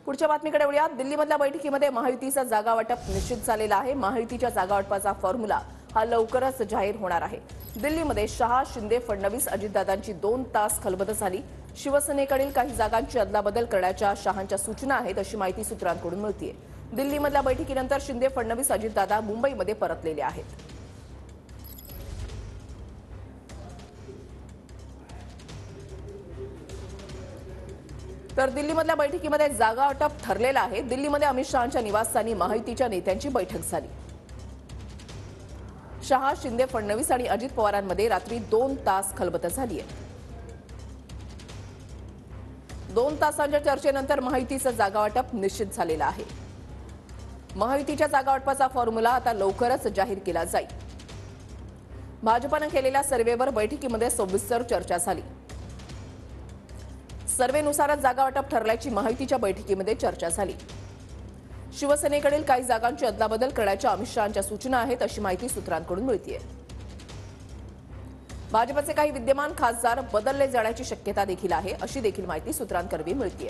पुढच्या बातमीकडे वळूया। दिल्लीमधल्या बैठकीमध्ये महायुतीचा जागा वाटप निश्चित झालेला आहे। महायुतीच्या जागा वाटपाचा फॉर्म्युला हा लवकरच जाहीर होणार आहे। दिल्लीमध्ये शहा, शिंदे, फडणवीस, अजितदादांची 2 तास खलबत झाली। शिवसेनेकडील काही जागांची अदलाबदल करण्याच्या शहांच्या सूचना आहेत अशी माहिती सूत्रांकडून मिळतेय। दिल्लीमधल्या बैठकीनंतर शिंदे, फडणवीस, अजितदादा मुंबईमध्ये परतलेले आहेत। तर दिल्लीमधल्या बैठकीमध्ये जागा वाटप ठरलेलं आहे। दिल्लीमध्ये अमित शहांच्या निवासस्थानी महायुतीच्या नेत्यांची बैठक झाली। शहा, शिंदे, फडणवीस आणि अजित पवारांमध्ये रात्री 2 तास खलबत झाली आहे। 2 तासांच्या चर्चेनंतर महायुतीचं जागा वाटप निश्चित झालेलं आहे। महायुतीच्या जागा वाटपाचा फॉर्म्युला आता लवकरच जाहीर केला जाईल। भाजपने केलेल्या सर्व्हेवर बैठकीमध्ये सविस्तर चर्चा झाली। सर्व्हेनुसारच जागा वाटप ठरल्याची महायुतीच्या बैठकीमध्ये चर्चा झाली। शिवसेनेकडील काही जागांची अदलाबदल करण्याच्या अमित शहांच्या सूचना आहेत अशी माहिती सूत्रांकडून मिळतेय। भाजपचे काही विद्यमान खासदार बदलले जाण्याची शक्यता देखील आहे अशी देखील माहिती सूत्रांकडून मिळतेय।